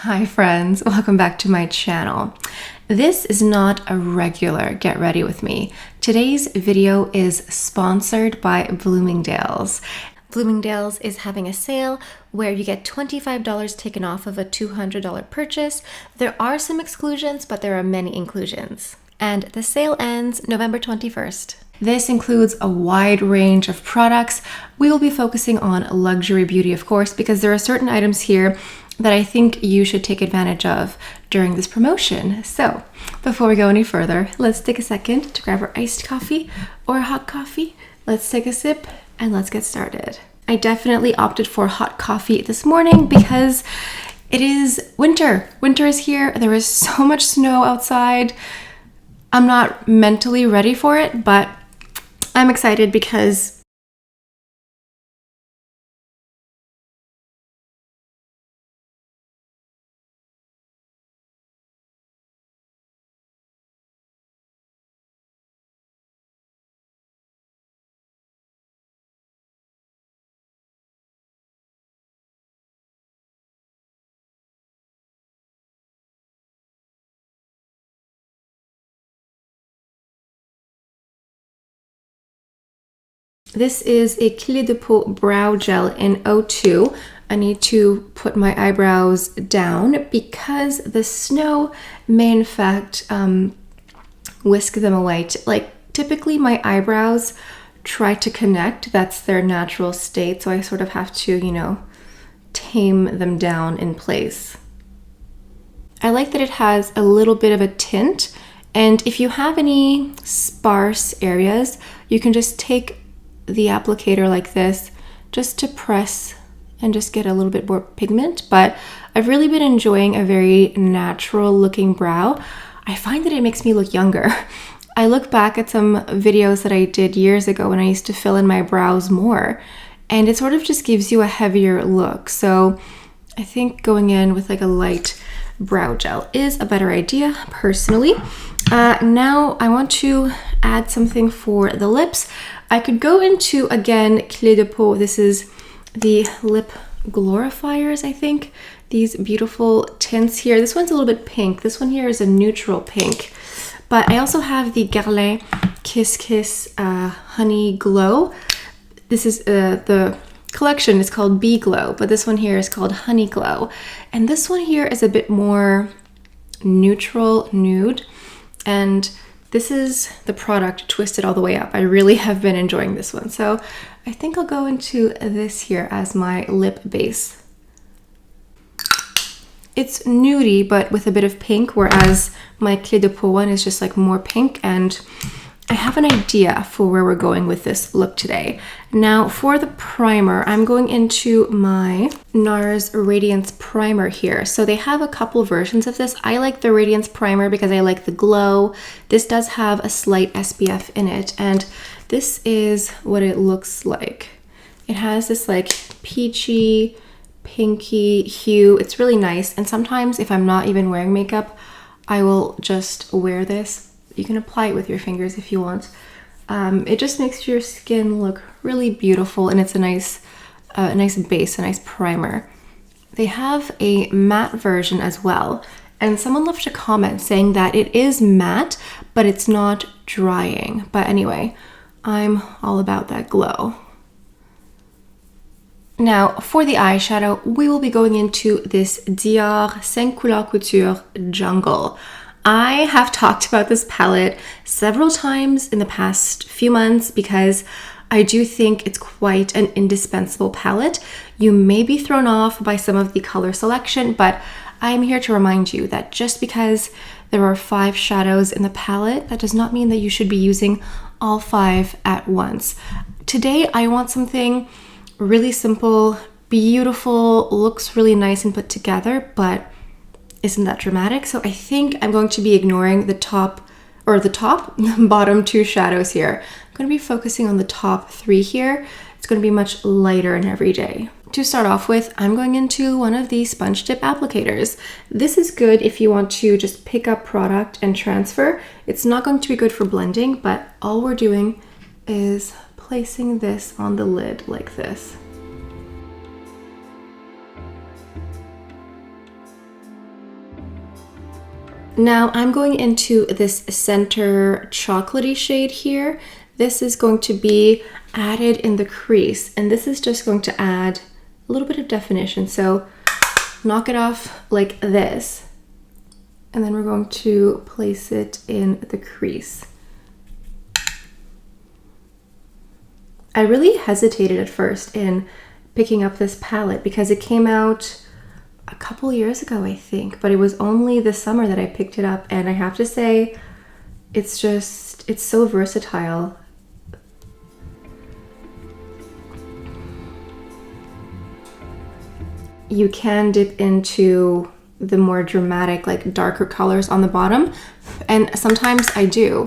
Hi friends, welcome back to my channel. This is not a regular Get Ready With Me. Today's video is sponsored by Bloomingdale's. Bloomingdale's is having a sale where you get $25 taken off of a $200 purchase. There are some exclusions, but there are many inclusions. And the sale ends November 21st. This includes a wide range of products. We will be focusing on luxury beauty, of course, because there are certain items here that I think you should take advantage of during this promotion. So before we go any further, let's take a second to grab our iced coffee or hot coffee. Let's take a sip and let's get started. I definitely opted for hot coffee this morning because it is winter. Winter is here. There is so much snow outside. I'm not mentally ready for it, but I'm excited because this is a Clé de Peau brow gel in 02. I need to put my eyebrows down because the snow may in fact whisk them away. Typically my eyebrows try to connect. That's their natural state. So I sort of have to, tame them down in place. I like that it has a little bit of a tint. And if you have any sparse areas, you can just take the applicator like this just to press and just get a little bit more pigment. But I've really been enjoying a very natural looking brow. I find that it makes me look younger. I look back at some videos that I did years ago when I used to fill in my brows more, and it sort of just gives you a heavier look. So I think going in with like a light brow gel is a better idea personally. Now I want to add something for the lips. I could go into, again, Clé de Peau. This is the lip glorifiers, I think. These beautiful tints here. This one's a little bit pink. This one here is a neutral pink. But I also have the Guerlain Kiss Kiss Honey Glow. This is the collection is called Bee Glow, but this one here is called Honey Glow. And this one here is a bit more neutral nude. And this is the product twisted all the way up. I really have been enjoying this one. So I think I'll go into this here as my lip base. It's nudie, but with a bit of pink, whereas my Clé de Peau one is just like more pink. And I have an idea for where we're going with this look today. Now for the primer, I'm going into my NARS Radiance Primer here. So they have a couple versions of this. I like the Radiance Primer because I like the glow. This does have a slight SPF in it, and this is what it looks like. It has this like peachy, pinky hue. It's really nice, and sometimes if I'm not even wearing makeup, I will just wear this. You can apply it with your fingers if you want. It just makes your skin look really beautiful, and it's a nice base, a nice primer. They have a matte version as well, and someone left a comment saying that it is matte, but it's not drying. But anyway, I'm all about that glow. Now for the eyeshadow, we will be going into this Dior 5 Couleurs Couture Jungle. I have talked about this palette several times in the past few months because I do think it's quite an indispensable palette. You may be thrown off by some of the color selection, but I'm here to remind you that just because there are 5 shadows in the palette, that does not mean that you should be using all 5 at once. Today, I want something really simple, beautiful, looks really nice and put together, but isn't that dramatic? So I think I'm going to be ignoring the bottom 2 shadows here. I'm going to be focusing on the top 3 here. It's going to be much lighter and everyday. To start off with, I'm going into one of these sponge tip applicators. This is good if you want to just pick up product and transfer. It's not going to be good for blending, but all we're doing is placing this on the lid like this. Now I'm going into this center chocolatey shade here. This is going to be added in the crease, and this is just going to add a little bit of definition. So knock it off like this, and then we're going to place it in the crease. I really hesitated at first in picking up this palette because it came out a couple years ago, I think, but it was only this summer that I picked it up, and I have to say it's so versatile. You can dip into the more dramatic, like darker colors on the bottom, and sometimes I do,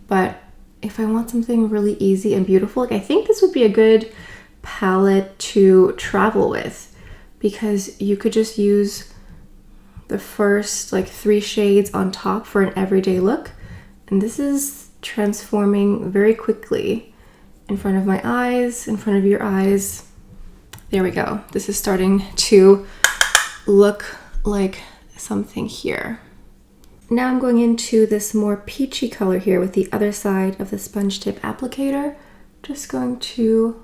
but if I want something really easy and beautiful, like I think this would be a good palette to travel with, because you could just use the first like 3 shades on top for an everyday look. And this is transforming very quickly in front of my eyes, in front of your eyes. There we go. This is starting to look like something here. Now I'm going into this more peachy color here with the other side of the sponge tip applicator. Just going to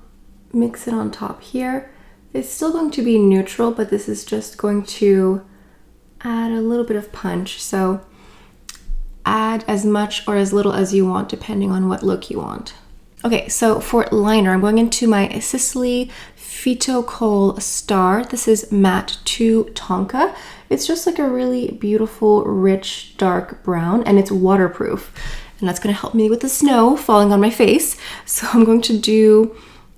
mix it on top here. It's still going to be neutral, but this is just going to add a little bit of punch. So add as much or as little as you want, depending on what look you want. Okay, so for liner, I'm going into my Sicily Phyto Kohl Star. This is matte 2 Tonka. It's just like a really beautiful, rich, dark brown, and it's waterproof. And that's gonna help me with the snow falling on my face. So I'm going to do,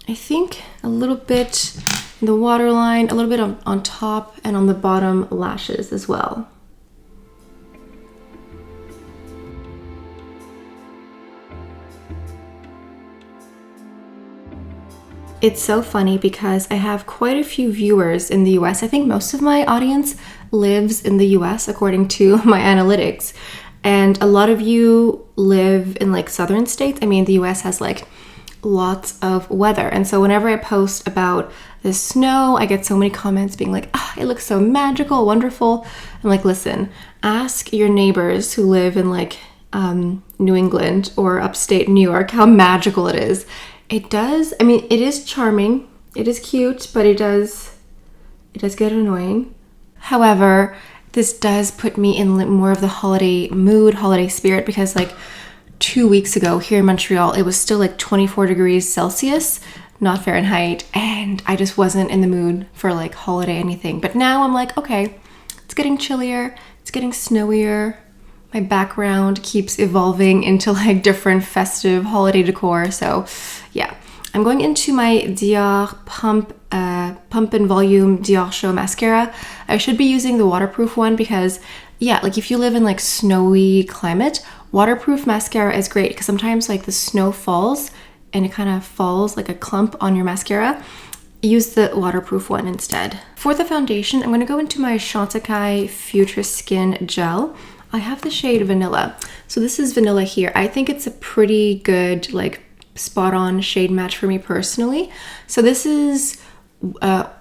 I think, a little bit in the waterline, a little bit on top and on the bottom lashes as well. It's so funny because I have quite a few viewers in the US. I think most of my audience lives in the US according to my analytics. And a lot of you live in like southern states. I mean, the US has like lots of weather. And so whenever I post about the snow, I get so many comments being like, ah, it looks so magical, wonderful. I'm like, listen, ask your neighbors who live in like New England or upstate New York how magical it is. It does, I mean, it is charming, it is cute, but it does get annoying. However, this does put me in more of the holiday mood, holiday spirit, because like 2 weeks ago here in Montreal, it was still like 24 degrees Celsius, not Fahrenheit, and I just wasn't in the mood for like holiday anything. But now I'm like, okay, it's getting chillier, it's getting snowier. My background keeps evolving into like different festive holiday decor. So yeah, I'm going into my Dior Pump and Volume Dior Show mascara. I should be using the waterproof one because yeah, like if you live in like snowy climate, waterproof mascara is great because sometimes like the snow falls and it kind of falls like a clump on your mascara. Use the waterproof one instead. For the foundation, I'm going to go into my Chantecaille Future Skin Gel. I have the shade Vanilla. So this is Vanilla here. I think it's a pretty good, like, spot on shade match for me personally. So this is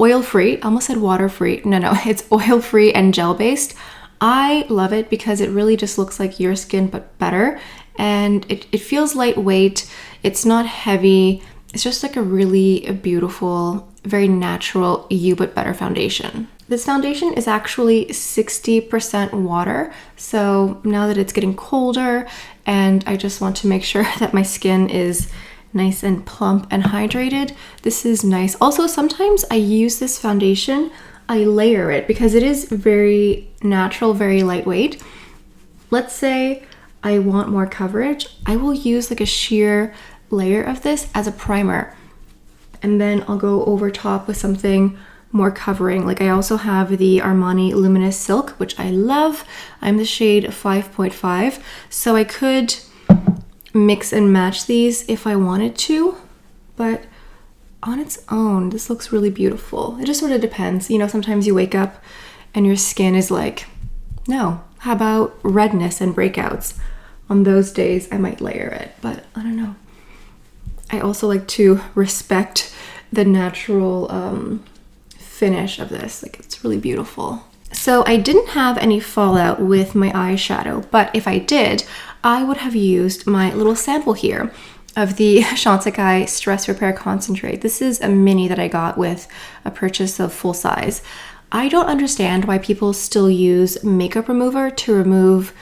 oil-free. I almost said water-free. No, it's oil-free and gel-based. I love it because it really just looks like your skin, but better. And it feels lightweight. It's not heavy. It's just like a really beautiful, very natural you, but better foundation. This foundation is actually 60% water. So now that it's getting colder and I just want to make sure that my skin is nice and plump and hydrated, this is nice. Also, sometimes I use this foundation, I layer it because it is very natural, very lightweight. Let's say I want more coverage. I will use like a sheer layer of this as a primer. And then I'll go over top with something more covering. Like I also have the Armani Luminous Silk, which I love. I'm the shade 5.5. So I could mix and match these if I wanted to, but on its own, this looks really beautiful. It just sort of depends. You know, sometimes you wake up and your skin is like, no, how about redness and breakouts? On those days, I might layer it, but I don't know. I also like to respect the natural finish of this. Like, it's really beautiful. So I didn't have any fallout with my eyeshadow, but if I did, I would have used my little sample here of the Chantecaille Stress Repair Concentrate. This is a mini that I got with a purchase of full size. I don't understand why people still use makeup remover to remove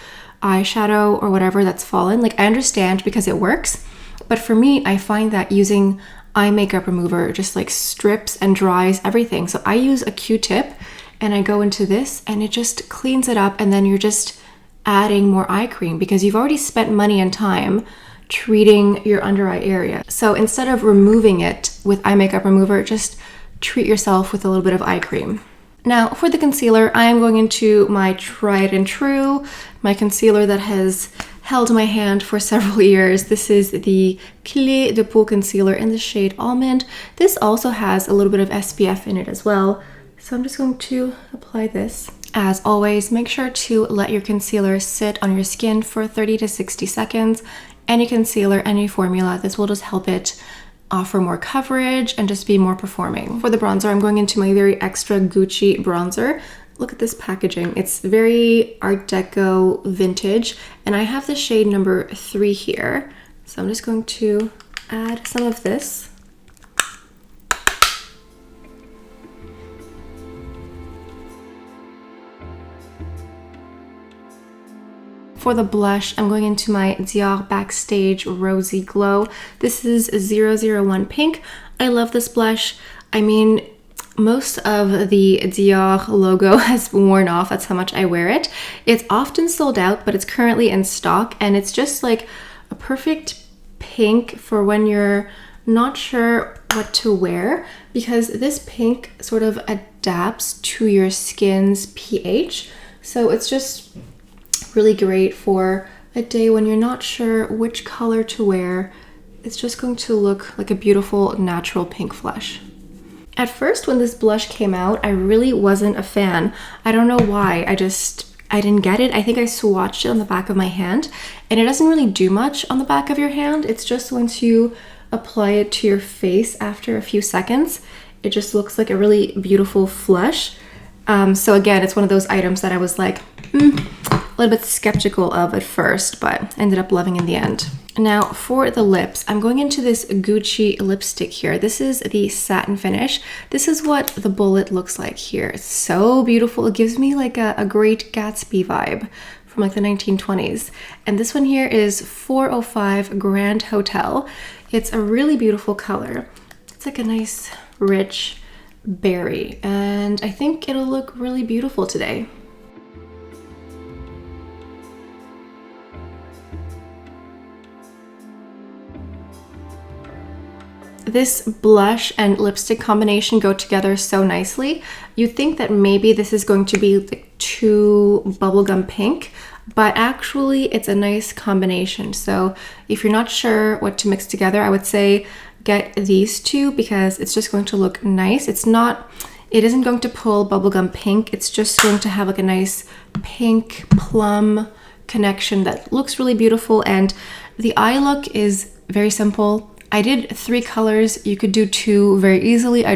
eyeshadow or whatever that's fallen. Like, I understand because it works, but for me, I find that using eye makeup remover just like strips and dries everything. So I use a Q-tip and I go into this and it just cleans it up, and then you're just adding more eye cream because you've already spent money and time treating your under eye area. So instead of removing it with eye makeup remover, just treat yourself with a little bit of eye cream. Now for the concealer, I am going into my tried and true, my concealer that has held my hand for several years. This is the Clé de Peau concealer in the shade Almond. This also has a little bit of SPF in it as well. So I'm just going to apply this. As always, make sure to let your concealer sit on your skin for 30 to 60 seconds. Any concealer, any formula, this will just help it offer more coverage and just be more performing. For the bronzer, I'm going into my very extra Gucci bronzer. Look at this packaging. It's very Art Deco vintage, and I have the shade number 3 here. So I'm just going to add some of this. For the blush, I'm going into my Dior Backstage Rosy Glow. This is 001 Pink. I love this blush. I mean, most of the Dior logo has worn off. That's how much I wear it. It's often sold out, but it's currently in stock, and it's just like a perfect pink for when you're not sure what to wear, because this pink sort of adapts to your skin's pH. So it's just really great for a day when you're not sure which color to wear. It's just going to look like a beautiful natural pink flush. At first, when this blush came out, I really wasn't a fan. I don't know why. I didn't get it. I think I swatched it on the back of my hand, and it doesn't really do much on the back of your hand. It's just once you apply it to your face after a few seconds, it just looks like a really beautiful flush. So again, it's one of those items that I was like, a little bit skeptical of at first, but ended up loving in the end. Now for the lips, I'm going into this Gucci lipstick here. This is the satin finish. This is what the bullet looks like here. It's so beautiful. It gives me like a Great Gatsby vibe from like the 1920s. And this one here is 405 Grand Hotel. It's a really beautiful color. It's like a nice rich berry, and I think it'll look really beautiful today. This blush and lipstick combination go together so nicely. You'd think that maybe this is going to be like too bubblegum pink, but actually it's a nice combination. So if you're not sure what to mix together, I would say get these two because it's just going to look nice. It isn't going to pull bubblegum pink. It's just going to have like a nice pink plum connection that looks really beautiful. And the eye look is very simple. I did 3 colors. You could do 2 very easily. I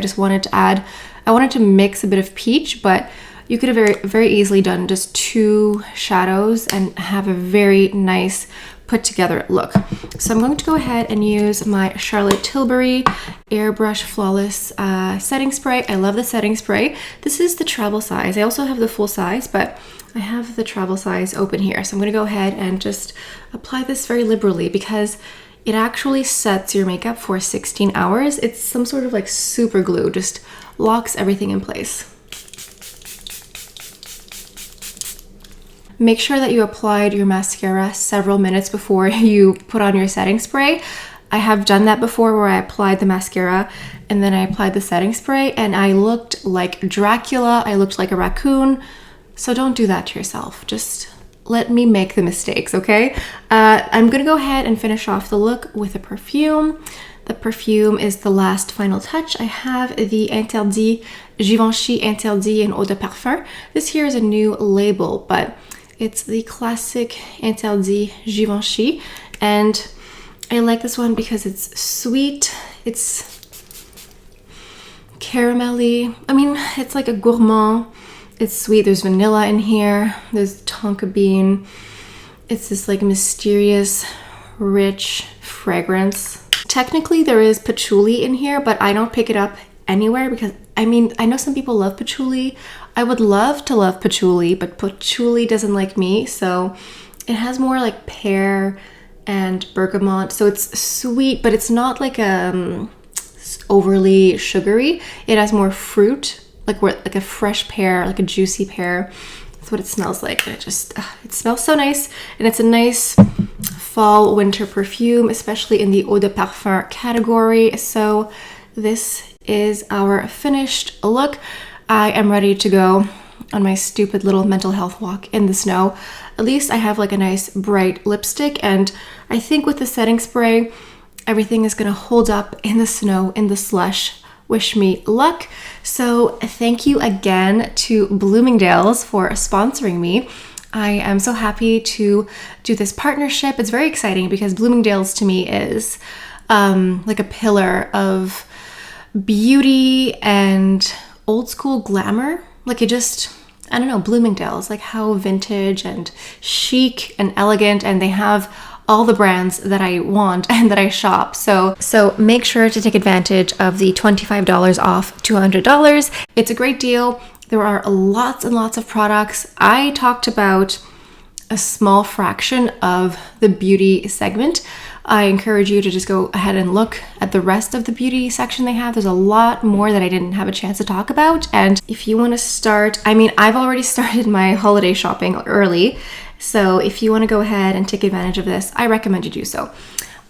wanted to mix a bit of peach, but you could have very easily done just 2 shadows and have a very nice put together look. So I'm going to go ahead and use my Charlotte Tilbury Airbrush Flawless setting spray. I love the setting spray. This is the travel size. I also have the full size, but I have the travel size open here. So I'm going to go ahead and just apply this very liberally because it actually sets your makeup for 16 hours. It's some sort of like super glue, just locks everything in place. Make sure that you applied your mascara several minutes before you put on your setting spray. I have done that before where I applied the mascara and then I applied the setting spray and I looked like Dracula, I looked like a raccoon. So don't do that to yourself. Just let me make the mistakes, okay? I'm gonna go ahead and finish off the look with a perfume. The perfume is the last final touch. I have the Interdit, Givenchy Interdit in Eau de Parfum. This here is a new label, but it's the classic Interdit Givenchy. And I like this one because it's sweet, it's caramelly. I mean, it's like a gourmand. It's sweet. There's vanilla in here. There's tonka bean. It's this like mysterious, rich fragrance. Technically there is patchouli in here, but I don't pick it up anywhere because I mean, I know some people love patchouli. I would love to love patchouli, but patchouli doesn't like me. So it has more like pear and bergamot. So it's sweet, but it's not like overly sugary. It has more fruit, like a fresh pear, like a juicy pear. That's what it smells like. And it smells so nice. And it's a nice fall winter perfume, especially in the eau de parfum category. So this is our finished look. I am ready to go on my stupid little mental health walk in the snow. At least I have like a nice bright lipstick, and I think with the setting spray, everything is gonna hold up in the snow, in the slush. Wish me luck. So thank you again to Bloomingdale's for sponsoring me. I am so happy to do this partnership. It's very exciting because Bloomingdale's to me is like a pillar of beauty and old school glamour. Like I don't know, Bloomingdale's, like how vintage and chic and elegant, and they have all the brands that I want and that I shop. So make sure to take advantage of the $25 off $200. It's a great deal. There are lots and lots of products. I talked about a small fraction of the beauty segment. I encourage you to just go ahead and look at the rest of the beauty section they have. There's a lot more that I didn't have a chance to talk about. And if you want to start, I mean, I've already started my holiday shopping early. So if you want to go ahead and take advantage of this, I recommend you do so.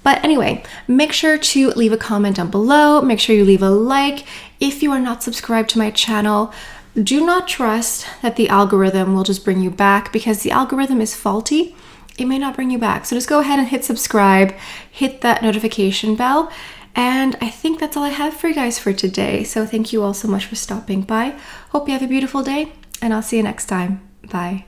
But anyway, make sure to leave a comment down below. Make sure you leave a like. If you are not subscribed to my channel, do not trust that the algorithm will just bring you back, because the algorithm is faulty. It may not bring you back. So just go ahead and hit subscribe, hit that notification bell. And I think that's all I have for you guys for today. So thank you all so much for stopping by. Hope you have a beautiful day, and I'll see you next time. Bye.